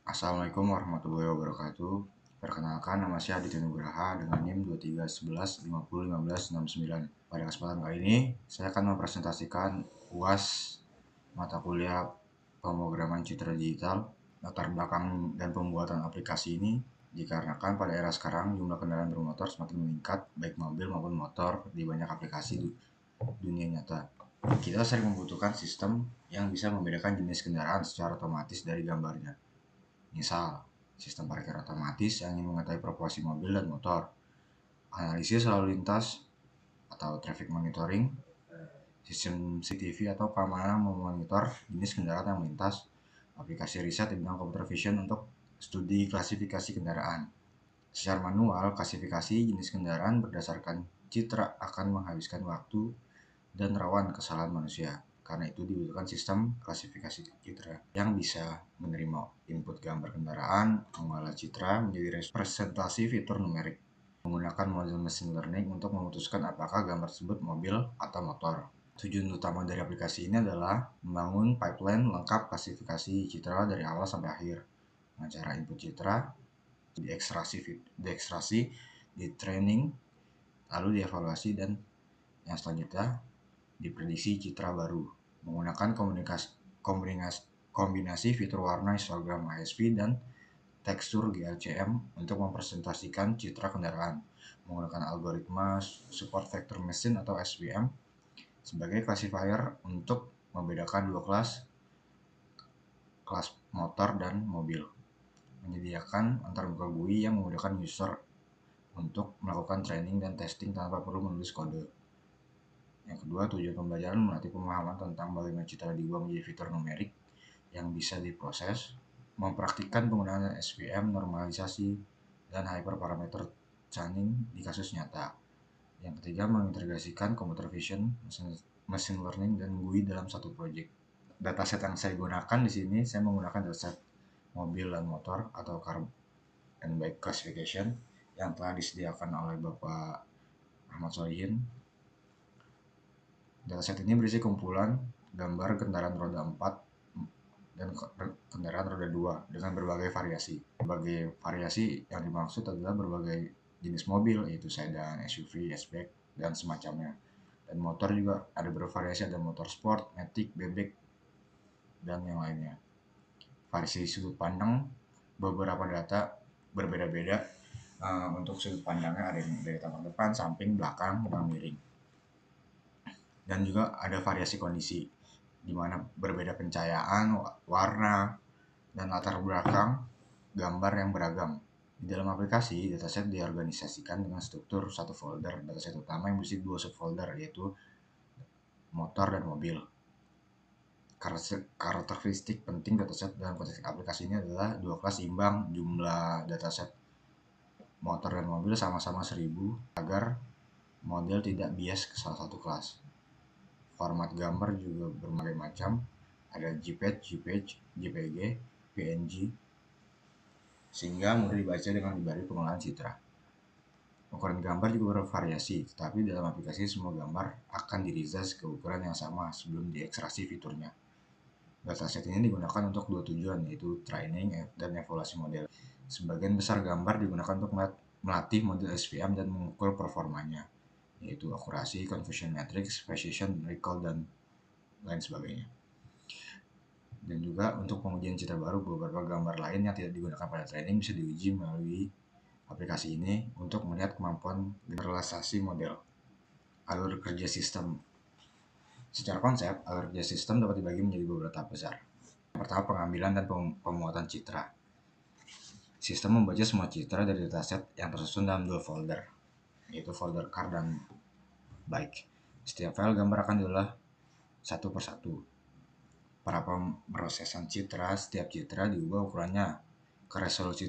Assalamualaikum warahmatullahi wabarakatuh. Perkenalkan, nama saya Aditya Nugraha dengan NIM 2311501569. Pada kesempatan kali ini, saya akan mempresentasikan UAS mata kuliah pemrograman citra digital. Latar belakang dan pembuatan aplikasi ini dikarenakan pada era sekarang jumlah kendaraan bermotor semakin meningkat, baik mobil maupun motor di banyak aplikasi dunia nyata. Kita sering membutuhkan sistem yang bisa membedakan jenis kendaraan secara otomatis dari gambarnya. Misal, sistem parkir otomatis yang ingin mengetahui proporsi mobil dan motor, analisis lalu lintas atau traffic monitoring, sistem CCTV atau keamanan memonitor jenis kendaraan yang melintas, aplikasi riset di bidang computer vision untuk studi klasifikasi kendaraan. Secara manual, klasifikasi jenis kendaraan berdasarkan citra akan menghabiskan waktu dan rawan kesalahan manusia. Karena itu dibutuhkan sistem klasifikasi citra yang bisa menerima input gambar kendaraan, mengolah citra menjadi representasi fitur numerik, menggunakan model machine learning untuk memutuskan apakah gambar tersebut mobil atau motor. Tujuan utama dari aplikasi ini adalah membangun pipeline lengkap klasifikasi citra dari awal sampai akhir. Dengan cara input citra, diekstraksi, di training, lalu dievaluasi, dan yang selanjutnya diprediksi citra baru menggunakan kombinasi fitur warna histogram ISP dan tekstur GLCM untuk mempresentasikan citra kendaraan menggunakan algoritma support vector machine atau SVM sebagai classifier untuk membedakan dua kelas motor dan mobil, menyediakan antarmuka GUI yang memudahkan user untuk melakukan training dan testing tanpa perlu menulis kode. Yang kedua, tujuan pembelajaran melatih pemahaman tentang bagaimana citra diubah menjadi fitur numerik yang bisa diproses, mempraktikkan penggunaan SVM, normalisasi, dan hyperparameter chaining di kasus nyata. Yang ketiga, mengintegrasikan computer vision, machine learning, dan GUI dalam satu project. Dataset yang saya gunakan di sini, saya menggunakan dataset mobil dan motor atau car and bike classification yang telah disediakan oleh Bapak Ahmad Solihin. Dataset ini berisi kumpulan gambar kendaraan roda 4 dan kendaraan roda 2 dengan berbagai variasi. Berbagai variasi yang dimaksud adalah berbagai jenis mobil, yaitu sedan, SUV, hatchback, dan semacamnya. Dan motor juga ada bervariasi, ada motor sport, matic, bebek, dan yang lainnya. Variasi sudut pandang, beberapa data berbeda-beda. Untuk sudut pandangnya ada yang dari tampak depan, samping, belakang, dan miring. Dan juga ada variasi kondisi, di mana berbeda pencahayaan, warna, dan latar belakang gambar yang beragam. Di dalam aplikasi, dataset diorganisasikan dengan struktur satu folder dataset utama yang berisi dua subfolder, yaitu motor dan mobil. Karakteristik penting dataset dalam konteks aplikasi ini adalah dua kelas imbang, jumlah dataset motor dan mobil sama-sama 1000 agar model tidak bias ke salah satu kelas. Format gambar juga berbagai macam, ada JPEG, JPG, PNG, sehingga mudah dibaca dengan diberi pengolahan citra. Ukuran gambar juga bervariasi, tetapi dalam aplikasi semua gambar akan di-resize ke ukuran yang sama sebelum diekstraksi fiturnya. Dataset ini digunakan untuk dua tujuan, yaitu training dan evaluasi model. Sebagian besar gambar digunakan untuk melatih model SVM dan mengukur performanya, yaitu akurasi, conversion matrix, precision, recall, dan lain sebagainya. Dan juga untuk pengujian citra baru, beberapa gambar lain yang tidak digunakan pada training bisa diuji melalui aplikasi ini untuk melihat kemampuan generalisasi model. Alur kerja sistem. Secara konsep, alur kerja sistem dapat dibagi menjadi beberapa tahap besar. Pertama, pengambilan dan pemuatan citra. Sistem membaca semua citra dari dataset yang tersusun dalam dua folder, yaitu folder car dan bike. Setiap file gambar akan diolah satu persatu. Para pemrosesan citra, setiap citra diubah ukurannya ke resolusi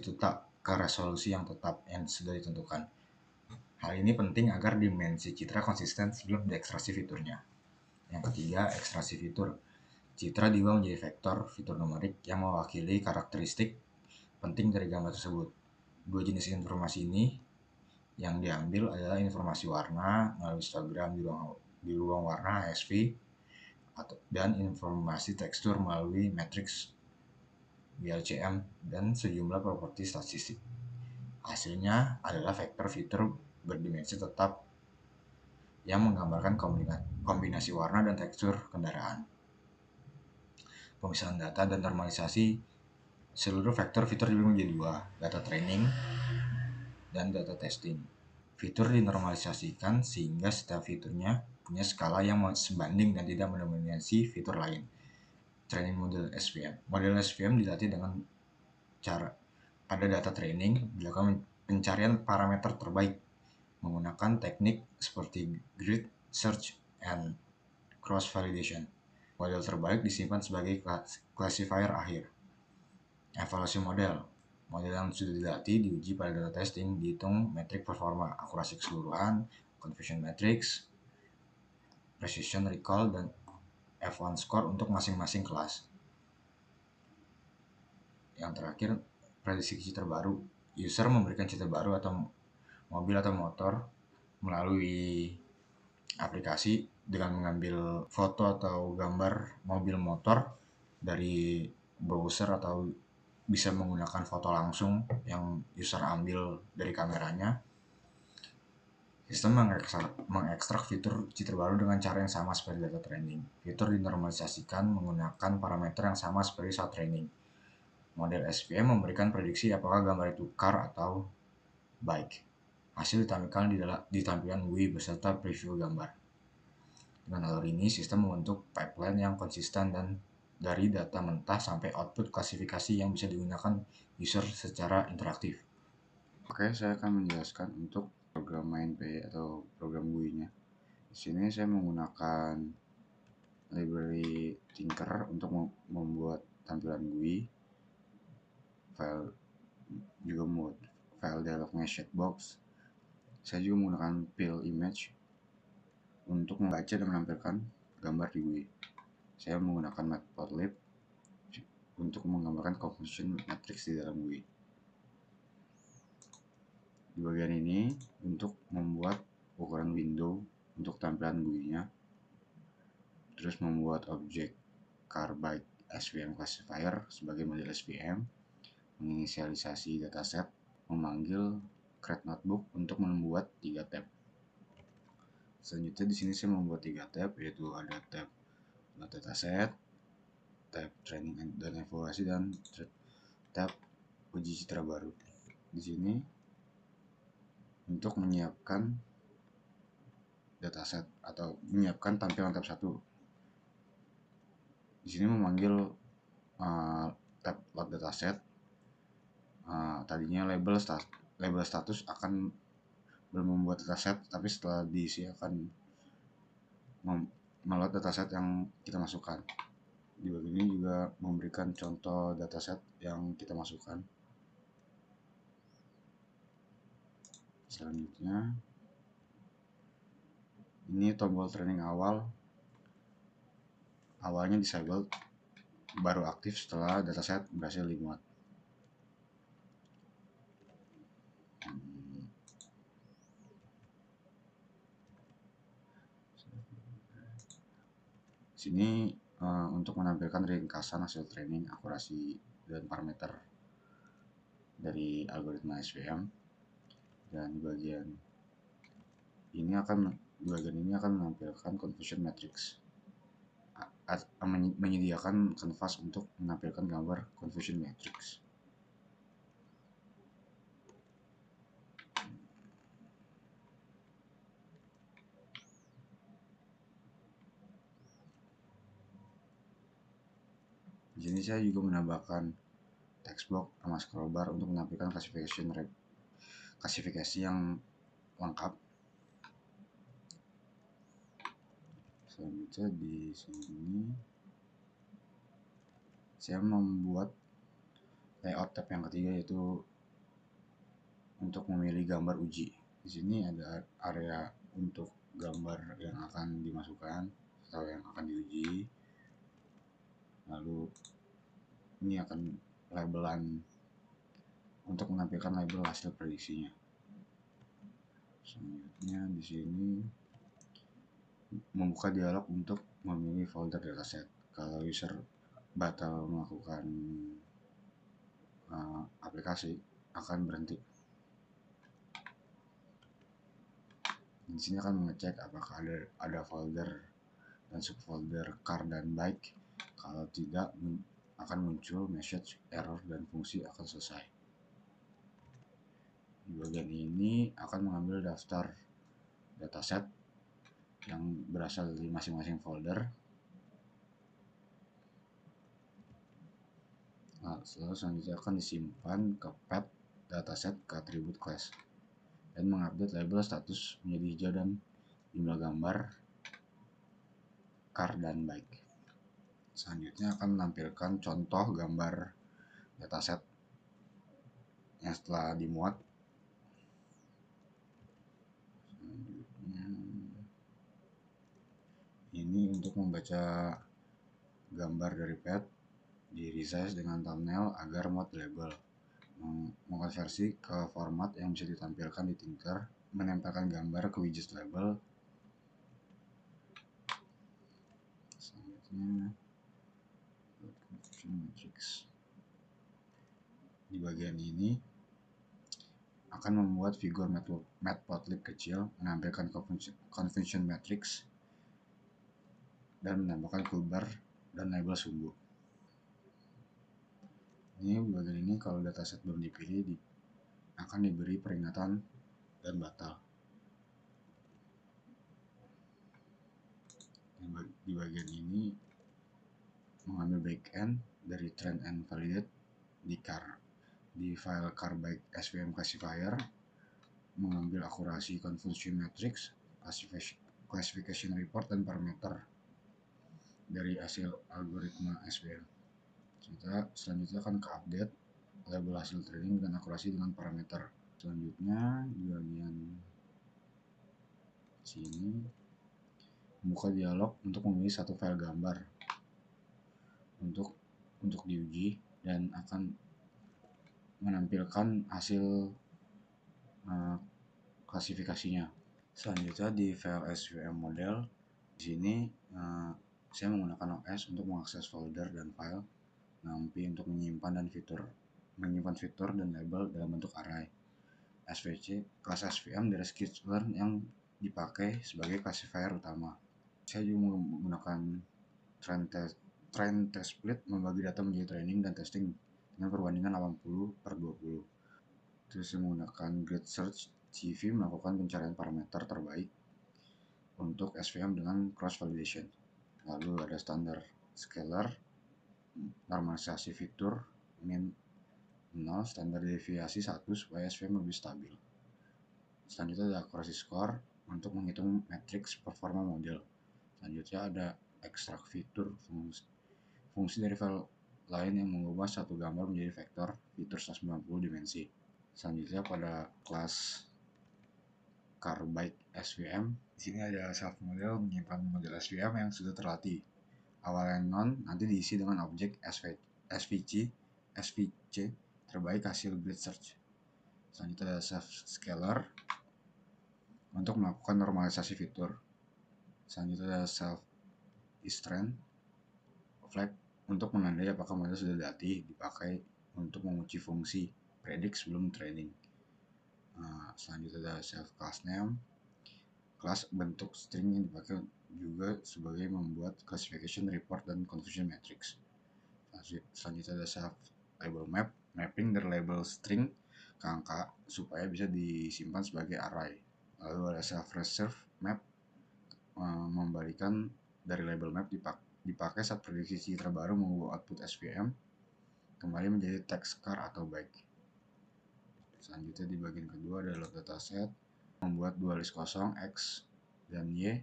yang tetap yang sudah ditentukan. Hal ini penting agar dimensi citra konsisten sebelum diekstraksi fiturnya. Yang ketiga, ekstraksi fitur. Citra diubah menjadi vektor fitur numerik yang mewakili karakteristik penting dari gambar tersebut. Dua jenis informasi ini yang diambil adalah informasi warna melalui histogram di ruang warna HSV dan informasi tekstur melalui matrix WLCM, dan sejumlah properti statistik. Hasilnya adalah vektor fitur berdimensi tetap yang menggambarkan kombinasi warna dan tekstur kendaraan. Pemisahan data dan normalisasi seluruh vektor fitur dibagi menjadi dua, data training dan data testing. Fitur dinormalisasikan sehingga setiap fiturnya punya skala yang sebanding dan tidak mendominasi fitur lain. Training model SVM. Model SVM dilatih dengan cara pada data training dilakukan pencarian parameter terbaik menggunakan teknik seperti grid search and cross validation. Model terbaik disimpan sebagai classifier akhir. Evaluasi model. Model yang sudah dilatih diuji pada data testing, dihitung metrik performa, akurasi keseluruhan, confusion matrix, precision recall, dan F1 score untuk masing-masing kelas. Yang terakhir, prediksi citra baru. User memberikan citra baru atau mobil atau motor melalui aplikasi dengan mengambil foto atau gambar mobil motor dari browser atau bisa menggunakan foto langsung yang user ambil dari kameranya. Sistem mengekstrak fitur citra baru dengan cara yang sama seperti data training. Fitur dinormalisasikan menggunakan parameter yang sama seperti saat training. Model SVM memberikan prediksi apakah gambar itu car atau bike. Hasil ditampilkan di tampilan GUI beserta preview gambar. Dengan alur ini, sistem membentuk pipeline yang konsisten dan dari data mentah sampai output klasifikasi yang bisa digunakan user secara interaktif. Oke, saya akan menjelaskan untuk program MindPay atau program GUI-nya. Di sini saya menggunakan library Tinker untuk membuat tampilan GUI. File juga membuat file dialognya chatbox. Saya juga menggunakan fill image untuk membaca dan menampilkan gambar di GUI. Saya menggunakan matplotlib untuk menggambarkan confusion matrix di dalam GUI. Di bagian ini untuk membuat ukuran window untuk tampilan GUI-nya, terus membuat objek carbide SVM classifier sebagai model SVM, menginisialisasi dataset, memanggil create notebook untuk membuat 3 tab. Selanjutnya di sini saya membuat 3 tab, yaitu ada tab dataset, tab training dan evaluasi, dan tab uji citra baru. Di sini untuk menyiapkan dataset atau menyiapkan tampilan tab 1. Di sini memanggil tab load dataset. Tadinya label status akan belum membuat dataset, tapi setelah diisi akan meload dataset yang kita masukkan. Di bagian ini juga memberikan contoh dataset yang kita masukkan. Selanjutnya ini tombol training awalnya disabled, baru aktif setelah dataset berhasil dimuat. Sini untuk menampilkan ringkasan hasil training, akurasi, dan parameter dari algoritma SVM. Dan di bagian ini akan menampilkan confusion matrix, menyediakan canvas untuk menampilkan gambar confusion matrix. Di sini saya juga menambahkan text box sama scroll bar untuk menampilkan klasifikasi yang lengkap. Selanjutnya di sini saya membuat layout tab yang ketiga, yaitu untuk memilih gambar uji. Di sini ada area untuk gambar yang akan dimasukkan atau yang akan diuji. Lalu ini akan labelan untuk menampilkan label hasil prediksinya. Selanjutnya di sini membuka dialog untuk memilih folder dataset. Kalau user batal melakukan aplikasi akan berhenti. Di sini akan mengecek apakah ada folder dan subfolder car dan bike. Kalau tidak, akan muncul message error dan fungsi akan selesai. Di bagian ini akan mengambil daftar dataset yang berasal dari masing-masing folder. Nah, selanjutnya akan disimpan ke path dataset ke atribut class dan mengupdate label status menjadi hijau dan jumlah gambar car dan bike. Selanjutnya akan menampilkan contoh gambar dataset yang setelah dimuat. Ini untuk membaca gambar dari path di resize dengan thumbnail agar mode label, mengkonversi ke format yang bisa ditampilkan di Tinker, menempelkan gambar ke widget label. Selanjutnya confusion matrix. Di bagian ini akan membuat figur matplotlib kecil, menampilkan confusion matrix dan menambahkan toolbar dan label sumbu. Ini bagian ini kalau dataset belum dipilih akan diberi peringatan dan batal. Di bagian ini mengambil backend dari train and validate di file car bike svm classifier, mengambil akurasi confusion matrix, classification report dan parameter dari hasil algoritma SVM. Selanjutnya akan ke update label hasil training dan akurasi dengan parameter. Selanjutnya di bagian sini membuka dialog untuk memilih satu file gambar untuk diuji dan akan menampilkan hasil klasifikasinya. Selanjutnya di file SVM model, di sini saya menggunakan OS untuk mengakses folder dan file, NumPy untuk menyimpan fitur dan label dalam bentuk array. SVC, kelas SVM dari skitlearn yang dipakai sebagai classifier utama. Saya juga menggunakan train test split membagi data menjadi training dan testing dengan perbandingan 80/20. Terus menggunakan grid search CV melakukan pencarian parameter terbaik untuk SVM dengan cross validation. Lalu ada standar scalar, normalisasi fitur min 0, standar deviasi 1 supaya SVM lebih stabil. Selanjutnya ada accuracy score untuk menghitung matriks performa model. Selanjutnya ada extract fitur, fungsi dari file lain yang mengubah satu gambar menjadi vektor fitur 190 dimensi. Selanjutnya pada kelas car bike SVM, di sini ada self model menyimpan model SVM yang sudah terlatih. Awalnya non, nanti diisi dengan objek SVC terbaik hasil grid search. Selanjutnya ada self scalar untuk melakukan normalisasi fitur. Selanjutnya ada self strand flag untuk menandai apakah model sudah dipakai untuk menguji fungsi predict sebelum training. Selanjutnya ada self class name, kelas bentuk string yang dipakai juga sebagai membuat classification report dan confusion matrix. Selanjutnya ada self label map, mapping dari label string ke angka supaya bisa disimpan sebagai array. Lalu ada self reserve map, membalikan dari label map dipakai saat prediksi terbaru mengubah output SVM kembali menjadi text car atau bike. Selanjutnya di bagian kedua ada load dataset, membuat dua list kosong X dan Y.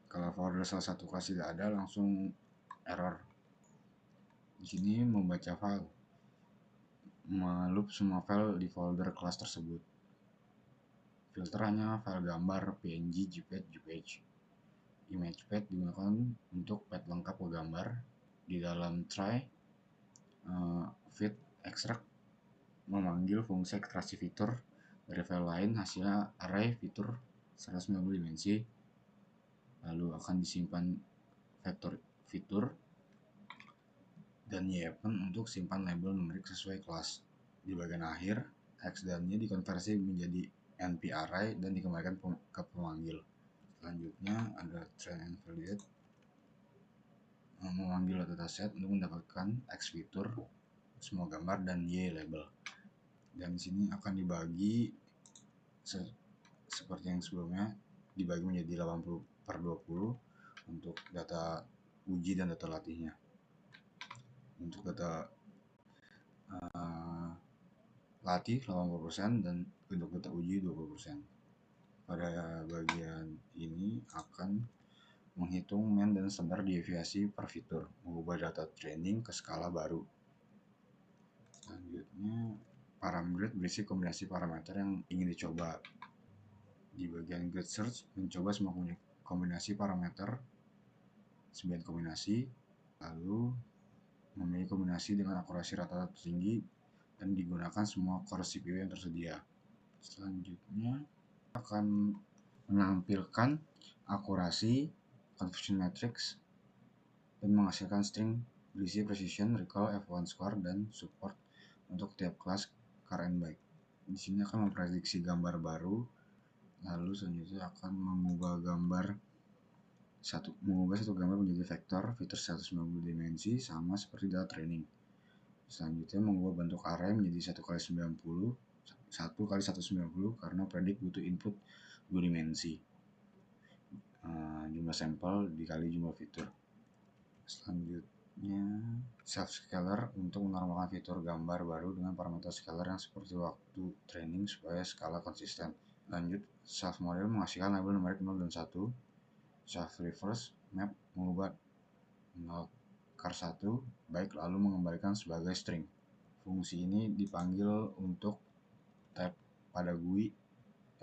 Kalau folder salah satu kelas tidak ada, langsung error. Di sini membaca file, meloop semua file di folder kelas tersebut. Filterannya file gambar, PNG, JPEG. Image path digunakan untuk path lengkap ke gambar. Di dalam try, fit, extract memanggil fungsi ekstraksi fitur dari file lain, hasilnya array fitur 190 dimensi, lalu akan disimpan vektor fitur dan YEPN untuk simpan label numerik sesuai kelas. di bagian akhir X dan Y dikonversi menjadi NP array dan dikembalikan ke pemanggil. Selanjutnya ada train and validate, memanggil dataset untuk mendapatkan X fitur, semua gambar, dan Y label. Dan di sini akan dibagi seperti yang sebelumnya, dibagi menjadi 80/20 untuk data uji dan data latihnya. Untuk data latih 80% dan untuk data uji 20%. Pada bagian ini akan menghitung mean dan standar deviasi per fitur, mengubah data training ke skala baru. Selanjutnya, parameter berisi kombinasi parameter yang ingin dicoba. Di bagian grid search, mencoba semua kombinasi parameter, 9 kombinasi, lalu memilih kombinasi dengan akurasi rata-rata tertinggi dan digunakan semua core CPU yang tersedia. Selanjutnya akan menampilkan akurasi, conversion matrix, dan menghasilkan string berisi precision, recall, F1 score, dan support untuk tiap kelas car and bike. Di sini akan memprediksi gambar baru, lalu selanjutnya akan mengubah satu gambar menjadi vektor fitur 190 dimensi sama seperti data training. Selanjutnya mengubah bentuk array menjadi 1x90 karena predik butuh input 2 dimensi, jumlah sampel dikali jumlah fitur. Selanjutnya self scaler untuk menormalkan fitur gambar baru dengan parameter scaler yang seperti waktu training supaya skala konsisten. Lanjut, self model menghasilkan label numerik 0 dan 1. Self reverse map mengubah 0 car 1 baik lalu mengembalikan sebagai string. Fungsi ini dipanggil untuk tab pada GUI,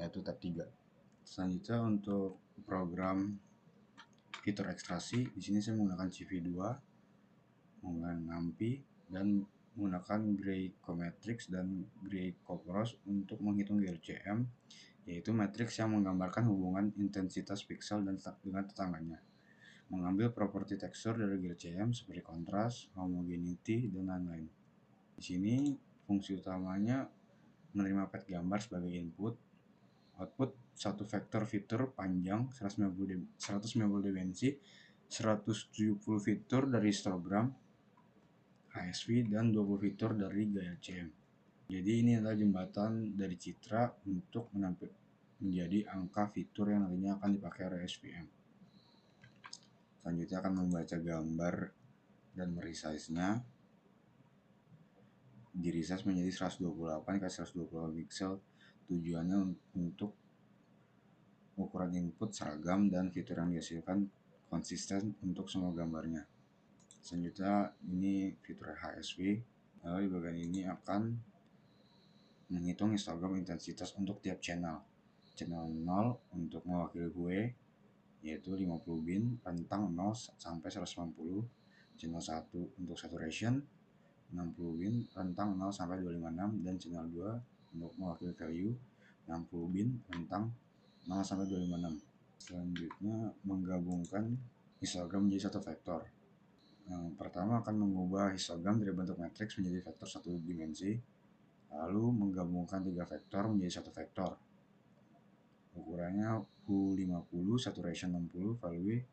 yaitu tab 3. Selanjutnya untuk program fitur ekstraksi, di sini saya menggunakan CV2, menggunakan NumPy, dan menggunakan Gray Comatrix dan Gray Copros untuk menghitung GLCM, yaitu matriks yang menggambarkan hubungan intensitas piksel dengan tetangganya. Mengambil properti tekstur dari GLCM seperti kontras, homogeneity, dan lain-lain. Di sini fungsi utamanya menerima path gambar sebagai input, output satu vektor fitur panjang 190 dimensi, 170 fitur dari histogram, HSV, dan 20 fitur dari GLCM. Jadi ini adalah jembatan dari citra untuk menjadi angka fitur yang nantinya akan dipakai oleh SVM. Selanjutnya akan membaca gambar dan meresize-nya. Di-resize menjadi 128 x 128 pixel. Tujuannya untuk ukuran input seragam dan fitur yang dihasilkan konsisten untuk semua gambarnya. Selanjutnya ini fitur HSV. Lalu di bagian ini akan menghitung histogram intensitas untuk tiap channel. Channel 0 untuk mewakili hue, yaitu 50 bin, rentang 0 sampai 190. Channel 1 untuk saturation, 60 bin, rentang 0 sampai 256, dan channel 2 untuk mewakili value, 60 bin, rentang 0 sampai 256. Selanjutnya menggabungkan histogram menjadi satu vektor. Yang pertama akan mengubah histogram dari bentuk matriks menjadi vektor satu dimensi, lalu menggabungkan 3 vektor menjadi satu vektor. Ukurannya Hu50, saturation 60, value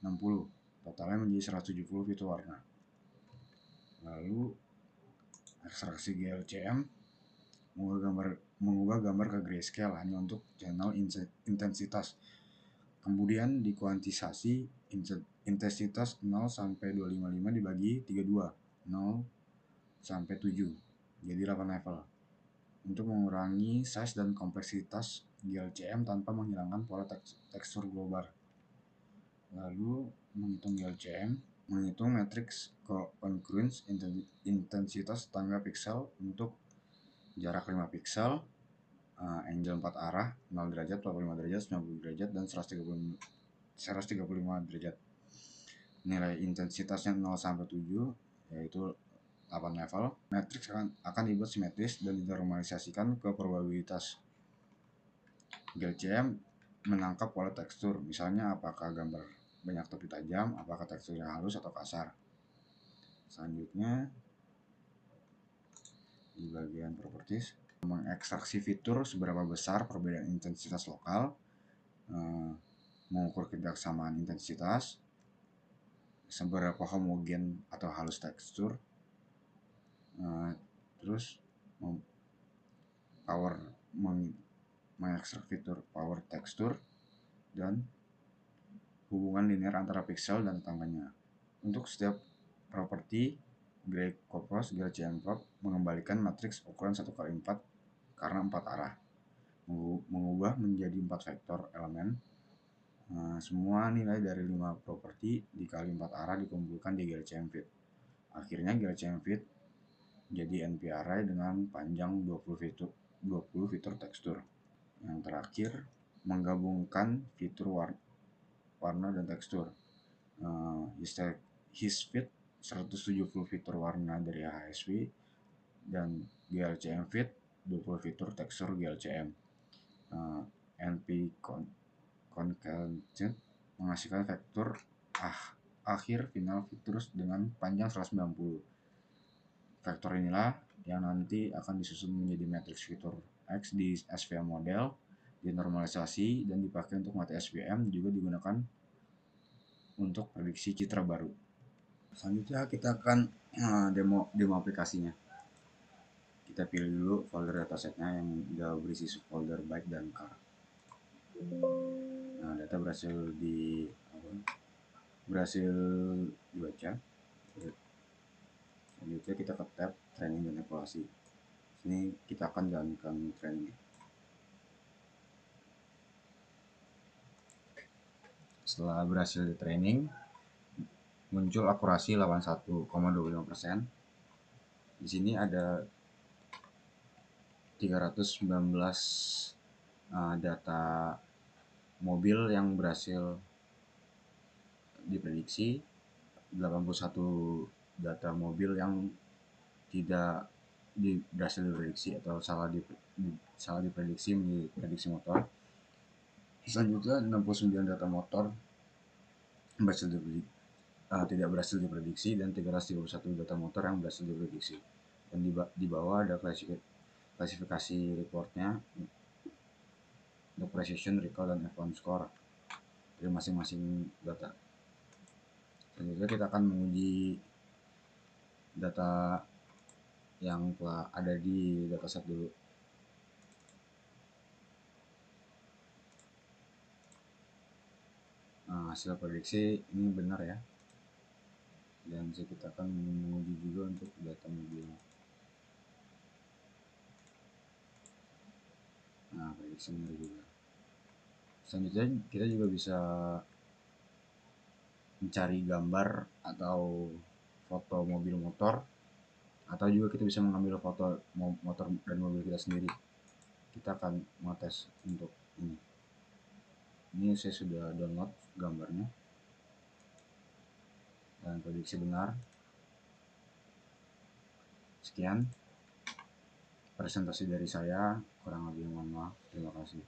60. Totalnya menjadi 170 fitur warna. Lalu ekstraksi GLCM mengubah gambar ke grayscale hanya untuk channel intensitas. Kemudian dikuantisasi intensitas 0 sampai 255 dibagi 32, 0 sampai 7, jadi 8 level. Untuk mengurangi size dan kompleksitas GLCM tanpa menghilangkan pola tekstur global. Lalu menghitung GLCM, menghitung matriks congruence intensitas tangga piksel untuk jarak 5 piksel, angle 4 arah, 0 derajat, 45 derajat, 90 derajat, dan 135 derajat. Nilai intensitasnya 0 sampai 7, yaitu 8 level. Matriks akan dibuat simetris dan dinormalisasikan ke probabilitas. GLCM menangkap pola tekstur, misalnya apakah gambar banyak tepi tajam, apakah teksturnya halus atau kasar. Selanjutnya di bagian properties, mengekstraksi fitur seberapa besar perbedaan intensitas lokal, mengukur kesamaan intensitas, seberapa homogen atau halus tekstur, terus mengekstrak fitur power tekstur, dan hubungan linear antara pixel dan tetangganya. Untuk setiap properti, Gray-Corpus GLCM-Prop mengembalikan matriks ukuran 1x4 karena 4 arah, mengubah menjadi 4 vektor elemen. Semua nilai dari 5 properti dikali 4 arah dikumpulkan di GLCM-Fit. Akhirnya GLCM-Fit jadi NP array dengan panjang 20 fitur tekstur. Yang terakhir, menggabungkan fitur warna dan tekstur. HisFit 170 fitur warna dari HSV dan GLCM Fit 20 fitur tekstur GLCM. NP Concatenate menghasilkan vektor akhir final fitur dengan panjang 190. Vektor inilah yang nanti akan disusun menjadi matriks fitur X di SVM model, dinormalisasi dan dipakai untuk mata SVM, juga digunakan untuk prediksi citra baru. Selanjutnya kita akan demo aplikasinya. Kita pilih dulu folder datasetnya yang udah berisi subfolder byte dan car. Nah, data berhasil dibaca. Selanjutnya kita ke tab training dan evaluasi. Sini kita akan jalankan training. Setelah berhasil di training, muncul akurasi 81,25%. Di sini ada 319 data mobil yang berhasil diprediksi, 81 data mobil yang tidak berhasil diprediksi atau salah diprediksi menjadi prediksi motor. Selanjutnya 69 data motor tidak berhasil diprediksi dan 331 data motor yang berhasil diprediksi. Dan di bawah ada klasifikasi reportnya untuk precision, recall, dan F1 score dari masing-masing data. Selanjutnya kita akan menguji data yang telah ada di dataset dulu. Nah, hasil prediksi ini benar ya, dan kita akan menguji juga untuk data mobil. Nah, prediksi benar juga. Selanjutnya kita juga bisa mencari gambar atau foto mobil motor, atau juga kita bisa mengambil foto motor dan mobil kita sendiri. Kita akan mengetes untuk ini. Ini saya sudah download gambarnya dan prediksi benar. Sekian presentasi dari saya, kurang lebih mohon maaf. Terima kasih.